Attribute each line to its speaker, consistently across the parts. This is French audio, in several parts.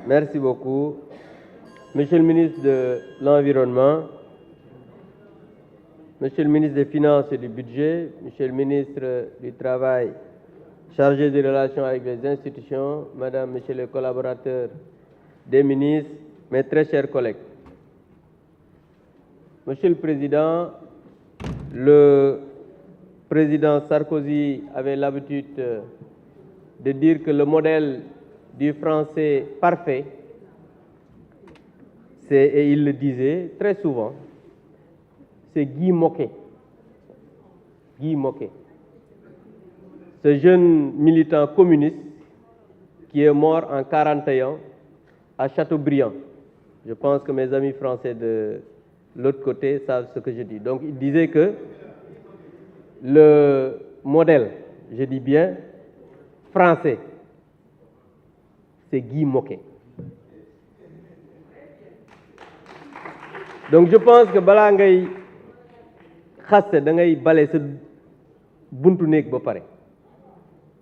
Speaker 1: Merci beaucoup. Monsieur le ministre de l'Environnement, Monsieur le ministre des Finances et du Budget, Monsieur le ministre du Travail, chargé des relations avec les institutions, Madame, Monsieur les collaborateurs des ministres, mes très chers collègues. Monsieur le Président, le président Sarkozy avait l'habitude de dire que le modèle du français parfait, et il le disait très souvent, c'est Guy Môquet. Guy Môquet. Ce jeune militant communiste qui est mort en 1941 à Châteaubriand. Je pense que mes amis français de l'autre côté savent ce que je dis. Donc il disait que le modèle, je dis bien, français, c'est Guy Môquet. Donc je pense que balaa ngay xaste da ngay bale sa buntu néeg ba pare.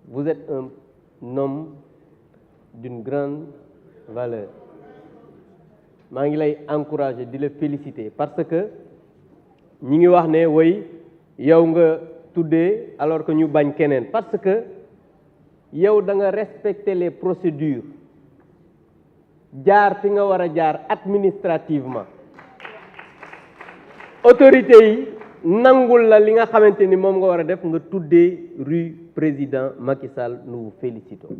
Speaker 1: Vous êtes un homme d'une grande valeur. maa ngi lay encourager di la féliciter parce que ñi ngi wax ne woy yow nga tuddee alors que ñu bañ keneen parce que yow da nga respecter les procédures jaar fi nga war a jaar administrativement autorité yi nangul la li nga xamante ni moom nga war a def nga tuddee rue président Macky Sall, nous vous félicitons.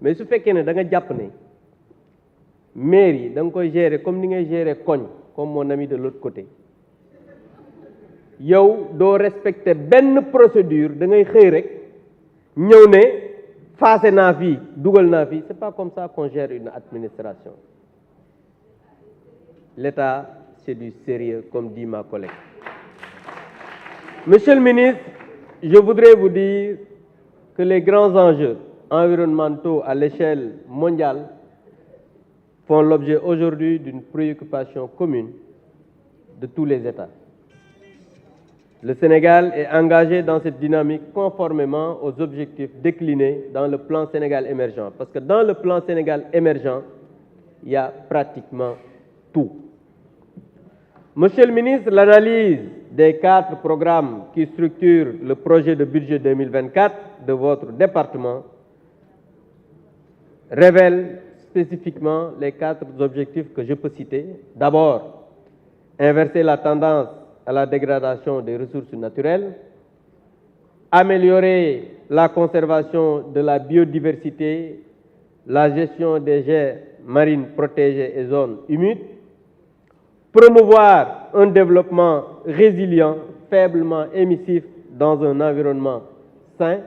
Speaker 1: Mais su fekkee ne da nga jàpp ne mairie da nga koy gérer comme ni ngay gérer koñ comme mon ami de l'autre côté yow doo respecter benn procédure da ngay xëy rek ñëw ne faase naa fii dugal naa fii. C'est pas comme ça qu'on gère une administration. L'État, c'est du sérieux, comme dit ma collègue. Monsieur le ministre, je voudrais vous dire que les grands enjeux environnementaux à l'échelle mondiale font l'objet aujourd'hui d'une préoccupation commune de tous les États. Le Sénégal est engagé dans cette dynamique conformément aux objectifs déclinés dans le plan Sénégal émergent. Parce que dans le plan Sénégal émergent, il y a pratiquement tout. Monsieur le ministre, l'analyse des 4 programmes qui structurent le projet de budget 2024 de votre département révèle spécifiquement les 4 objectifs que je peux citer. D'abord, inverser la tendance à la dégradation des ressources naturelles, améliorer la conservation de la biodiversité, la gestion des aires marines protégées et zones humides, promouvoir un développement résilient, faiblement émissif dans un environnement sain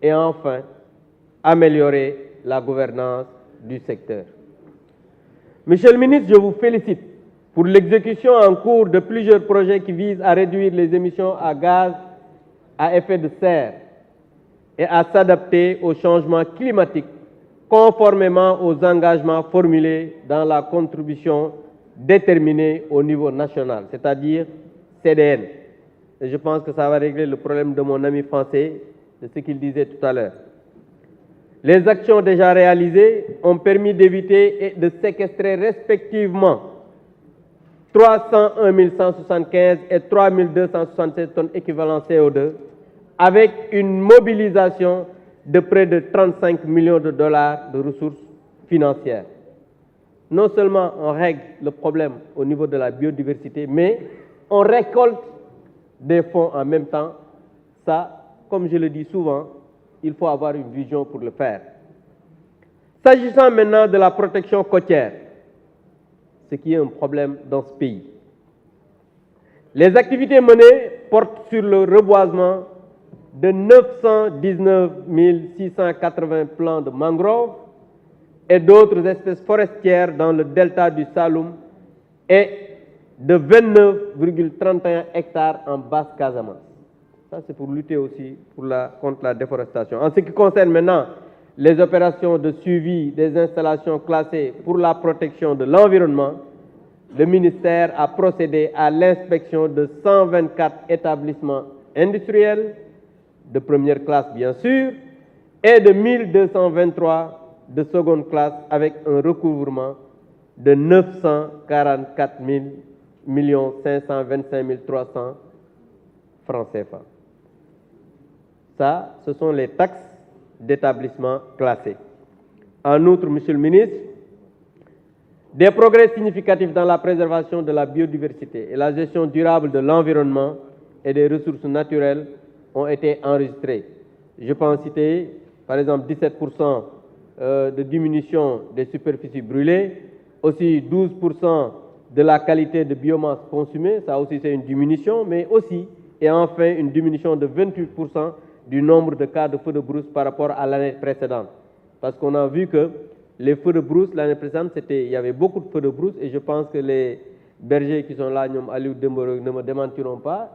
Speaker 1: et enfin, améliorer la gouvernance du secteur. Monsieur le ministre, je vous félicite pour l'exécution en cours de plusieurs projets qui visent à réduire les émissions à gaz à effet de serre et à s'adapter au changement climatique conformément aux engagements formulés dans la contribution déterminée au niveau national, c'est-à-dire CDN. Et je pense que ça va régler le problème de mon ami français, de ce qu'il disait tout à l'heure. Les actions déjà réalisées ont permis d'éviter et de séquestrer respectivement 301 175 et 3 276 tonnes équivalent CO2 avec une mobilisation de près de 35 millions de dollars de ressources financières. Non seulement on règle le problème au niveau de la biodiversité, mais on récolte des fonds en même temps. Ça, comme je le dis souvent, il faut avoir une vision pour le faire. S'agissant maintenant de la protection côtière, ce qui est un problème dans ce pays. Les activités menées portent sur le reboisement de 919 680 plants de mangroves et d'autres espèces forestières dans le delta du Saloum et de 29,31 hectares en Basse-Casamance. Ça, c'est pour lutter aussi contre la déforestation. En ce qui concerne maintenant les opérations de suivi des installations classées pour la protection de l'environnement, le ministère a procédé à l'inspection de 124 établissements industriels, de première classe bien sûr, et de 1223 de seconde classe avec un recouvrement de 944 525 300 francs CFA. Ça, ce sont les taxes d'établissement classés. En outre, Monsieur le ministre, des progrès significatifs dans la préservation de la biodiversité et la gestion durable de l'environnement et des ressources naturelles ont été enregistrés. Je peux en citer, par exemple, 17% de diminution des superficies brûlées, aussi 12% de la qualité de biomasse consumée, ça aussi c'est une diminution, mais aussi, et enfin, une diminution de 28% du nombre de cas de feux de brousse par rapport à l'année précédente. Parce qu'on a vu que les feux de brousse, l'année précédente, il y avait beaucoup de feux de brousse, et je pense que les bergers qui sont là, Aliou Dembourou, ne me démentiront pas.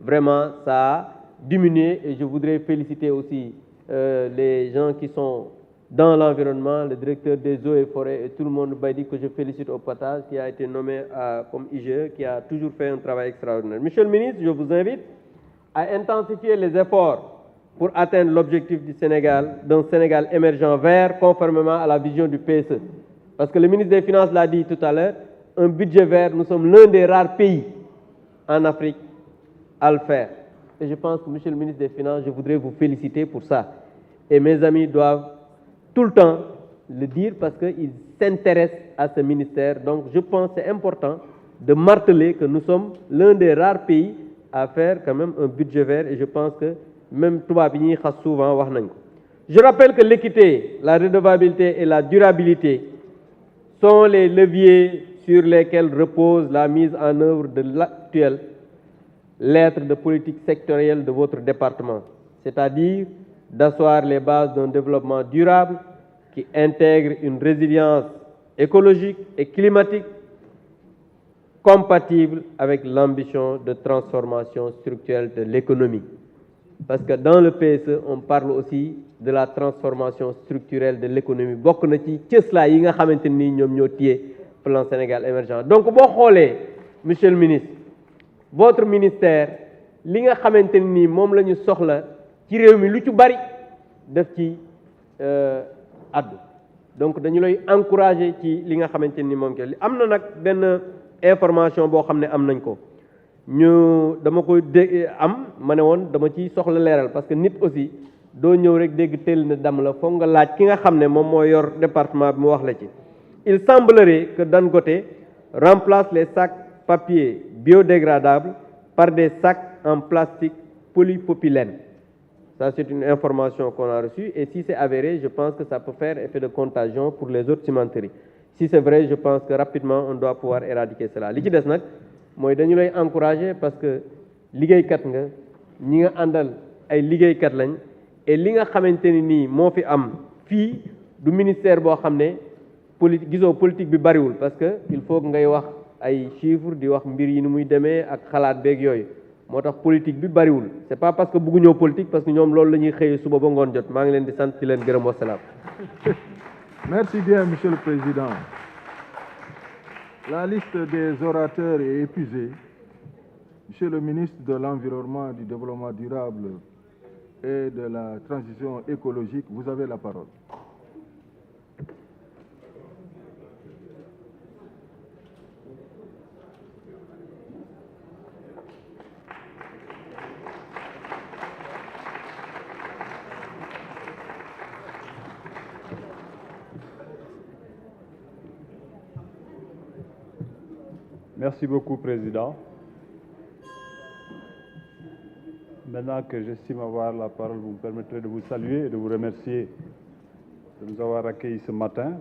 Speaker 1: Vraiment, ça a diminué, et je voudrais féliciter aussi les gens qui sont dans l'environnement, le directeur des eaux et forêts et tout le monde, Baïdi, que je félicite au passage, qui a été nommé comme IGE, qui a toujours fait un travail extraordinaire. Monsieur le ministre, je vous invite à intensifier les efforts pour atteindre l'objectif du Sénégal, d'un Sénégal émergent vert, conformément à la vision du PSE. Parce que le ministre des Finances l'a dit tout à l'heure, un budget vert, nous sommes l'un des rares pays en Afrique à le faire. Et je pense que, Monsieur le ministre des Finances, je voudrais vous féliciter pour ça. Et mes amis doivent tout le temps le dire parce qu'ils s'intéressent à ce ministère. Donc je pense que c'est important de marteler que nous sommes l'un des rares pays à faire quand même un budget vert, et je pense que même toi, souvent. Je rappelle que l'équité, la redevabilité et la durabilité sont les leviers sur lesquels repose la mise en œuvre de l'actuelle lettre de politique sectorielle de votre département, c'est-à-dire d'asseoir les bases d'un développement durable qui intègre une résilience écologique et climatique compatible avec l'ambition de transformation structurelle de l'économie. Parce que dans le PSE, on parle aussi de la transformation structurelle de l'économie. Bokk na ci cëslaa yi nga xamante ni ñoom ñoo téye plan Sénégal émergent. Donc boo xoolee, monsieur le ministre, votre ministère li nga xamante ni moom la ñu soxla ci réew mi lu ci bari def ci addu. Donc dañu lay encourager ci li nga xamante ni moom ke li am na nag benn information boo xam ne am nañ ko. ñu dama koy am ma ne woon dama ci soxla leeral parce que nit aussi doo ñëw rek dégg tel na dam la foog nga laaj ki nga xam ne moom moo yor département bi mu wax la ci. Il semblerait que Dangote remplace les sacs papier biodégradables par des sacs en plastique polypropylène. Ça, c'est une information qu'on a reçue, et si c'est avéré, je pense que ça peut faire effet de contagion pour les autres cimenteries. Si c'est vrai, je pense que rapidement on doit pouvoir éradiquer cela. Li ci des nag mooy dañu lay encourager parce que liggéeykat nga, ñi nga àndal ay liggéeykat lañ, et li nga xamante ni nii moo fi am fii du ministère boo xam ne gisoo politique bi bariwul, parce que il faut que ngay wax ay chiffres di wax mbir yi ni muy demee ak xalaat beeg yooyu. moo tax politique bi bariwul, c'est pas parce que bëgguñoo politique, parce que ñoom loolu la ñuy xëyee suba ba ngoon jot. maa ngi leen di sant di leen gërëm, wasalaam.
Speaker 2: Merci bien, Monsieur le Président. La liste des orateurs est épuisée. Monsieur le ministre de l'Environnement, du Développement durable et de la Transition écologique, vous avez la parole.
Speaker 3: Merci beaucoup, Président. Maintenant que j'estime avoir la parole, vous me permettrez de vous saluer et de vous remercier de nous avoir accueillis ce matin